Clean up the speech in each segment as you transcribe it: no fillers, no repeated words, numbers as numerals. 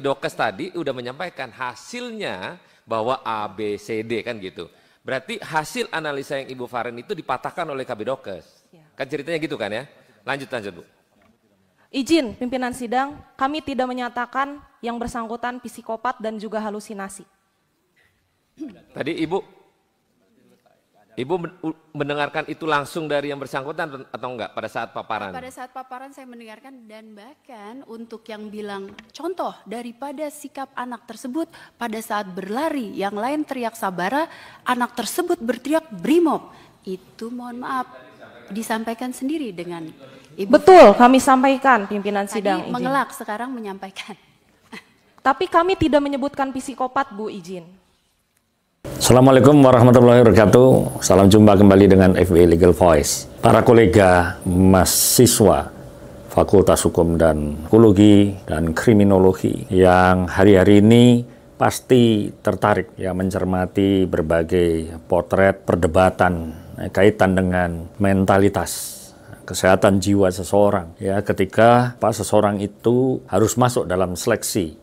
Dokes tadi udah menyampaikan hasilnya bahwa A, B, C, D kan gitu. Berarti hasil analisa yang Ibu Faren itu dipatahkan oleh Kabidokes. Kan ceritanya gitu kan ya? Lanjut Bu. Izin pimpinan sidang, kami tidak menyatakan yang bersangkutan psikopat dan juga halusinasi. Tadi Ibu mendengarkan itu langsung dari yang bersangkutan atau enggak pada saat paparan? Pada saat paparan saya mendengarkan, dan bahkan untuk yang bilang contoh daripada sikap anak tersebut pada saat berlari, yang lain teriak sabara, anak tersebut berteriak brimob. Itu mohon maaf disampaikan sendiri dengan Ibu. Betul, kami sampaikan pimpinan sidang. Tadi mengelak, sekarang menyampaikan. Tapi kami tidak menyebutkan psikopat, Bu, izin. Assalamualaikum warahmatullahi wabarakatuh. Salam jumpa kembali dengan FB Legal Voice. Para kolega mahasiswa Fakultas Hukum dan Psikologi dan Kriminologi yang hari-hari ini pasti tertarik ya mencermati berbagai potret perdebatan kaitan dengan mentalitas kesehatan jiwa seseorang ya ketika seseorang itu harus masuk dalam seleksi.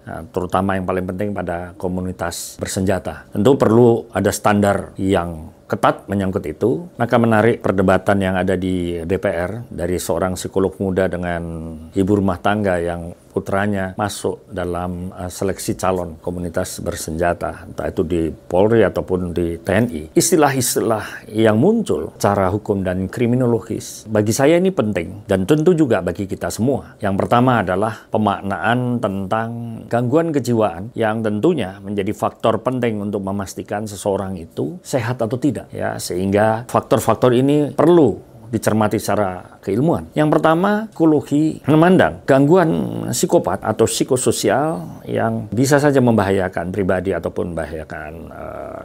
Nah, terutama yang paling penting pada komunitas bersenjata. Tentu perlu ada standar yang ketat menyangkut itu. Maka menarik perdebatan yang ada di DPR dari seorang psikolog muda dengan ibu rumah tangga yang putranya masuk dalam seleksi calon komunitas bersenjata, entah itu di Polri ataupun di TNI. Istilah-istilah yang muncul secara hukum dan kriminologis, bagi saya ini penting dan tentu juga bagi kita semua. Yang pertama adalah pemaknaan tentang gangguan kejiwaan yang tentunya menjadi faktor penting untuk memastikan seseorang itu sehat atau tidak, ya, sehingga faktor-faktor ini perlu dicermati secara keilmuan. Yang pertama, psikologi memandang gangguan psikopat atau psikososial yang bisa saja membahayakan pribadi ataupun membahayakan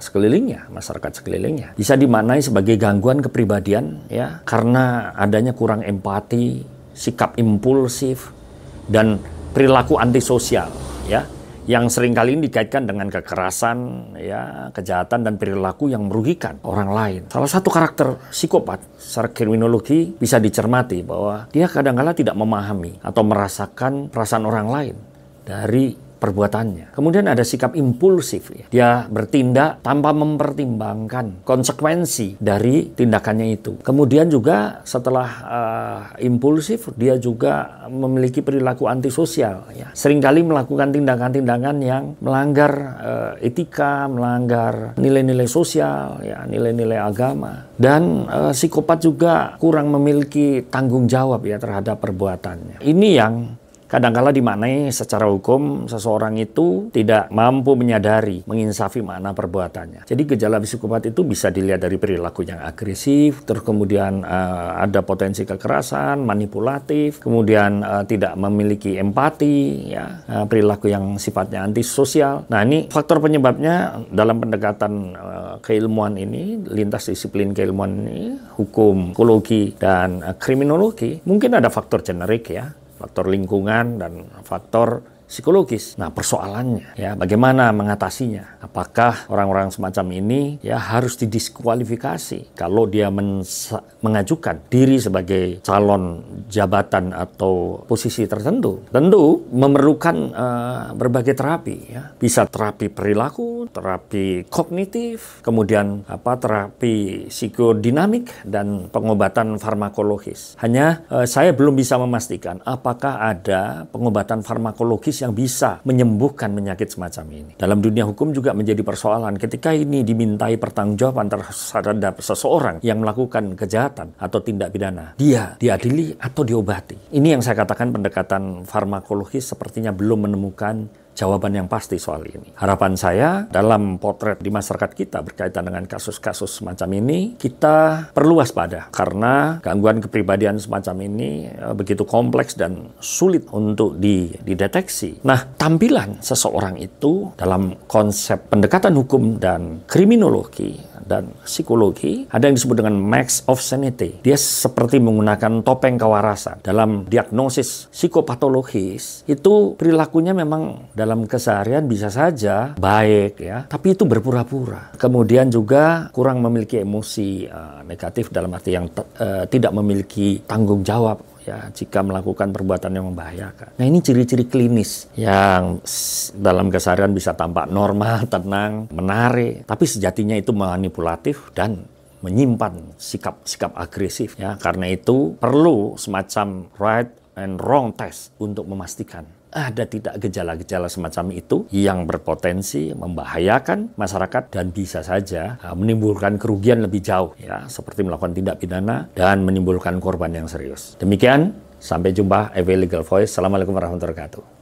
sekelilingnya, masyarakat sekelilingnya. Bisa dimaknai sebagai gangguan kepribadian ya, karena adanya kurang empati, sikap impulsif dan perilaku antisosial ya, yang seringkali ini dikaitkan dengan kekerasan, ya, kejahatan dan perilaku yang merugikan orang lain. Salah satu karakter psikopat secara kriminologi bisa dicermati bahwa dia kadang-kala tidak memahami atau merasakan perasaan orang lain dari perbuatannya. Kemudian ada sikap impulsif, ya. Dia bertindak tanpa mempertimbangkan konsekuensi dari tindakannya itu. Kemudian juga setelah impulsif, dia juga memiliki perilaku antisosial. Ya. Seringkali melakukan tindakan-tindakan yang melanggar etika, melanggar nilai-nilai sosial, ya, nilai-nilai agama. Dan psikopat juga kurang memiliki tanggung jawab ya terhadap perbuatannya. Ini yang kadang-kala dimaknai secara hukum seseorang itu tidak mampu menyadari, menginsafi makna perbuatannya. Jadi gejala psikopat itu bisa dilihat dari perilaku yang agresif, terus kemudian ada potensi kekerasan, manipulatif, kemudian tidak memiliki empati, ya, perilaku yang sifatnya antisosial. Nah, ini faktor penyebabnya dalam pendekatan keilmuan ini, lintas disiplin keilmuan ini, hukum, psikologi, dan kriminologi, mungkin ada faktor generik ya, faktor lingkungan dan faktor psikologis. Nah, persoalannya ya bagaimana mengatasinya? Apakah orang-orang semacam ini ya harus didiskualifikasi kalau dia mengajukan diri sebagai calon jabatan atau posisi tertentu? Tentu memerlukan berbagai terapi ya. Bisa terapi perilaku, terapi kognitif, kemudian terapi psikodinamik dan pengobatan farmakologis. Hanya saya belum bisa memastikan apakah ada pengobatan farmakologis yang bisa menyembuhkan penyakit semacam ini. Dalam dunia hukum juga menjadi persoalan ketika ini dimintai pertanggungjawaban terhadap seseorang yang melakukan kejahatan atau tindak pidana. Dia diadili atau diobati. Ini yang saya katakan pendekatan farmakologis sepertinya belum menemukan jawaban yang pasti soal ini. Harapan saya dalam potret di masyarakat kita berkaitan dengan kasus-kasus semacam ini, kita perlu waspada karena gangguan kepribadian semacam ini begitu kompleks dan sulit untuk dideteksi. Nah, tampilan seseorang itu dalam konsep pendekatan hukum dan kriminologi dan psikologi ada yang disebut dengan mask of sanity. Dia seperti menggunakan topeng kewarasan. Dalam diagnosis psikopatologis itu perilakunya memang dalam keseharian bisa saja baik ya, tapi itu berpura-pura. Kemudian juga kurang memiliki emosi negatif dalam arti yang tidak memiliki tanggung jawab ya jika melakukan perbuatan yang membahayakan. Nah, ini ciri-ciri klinis yang dalam keseharian bisa tampak normal, tenang, menarik, tapi sejatinya itu manipulatif dan menyimpan sikap-sikap agresif ya. Karena itu perlu semacam right and wrong test untuk memastikan ada tidak gejala-gejala semacam itu yang berpotensi membahayakan masyarakat dan bisa saja menimbulkan kerugian lebih jauh ya, seperti melakukan tindak pidana dan menimbulkan korban yang serius. Demikian, sampai jumpa FWA Legal Voice. Assalamualaikum warahmatullahi wabarakatuh.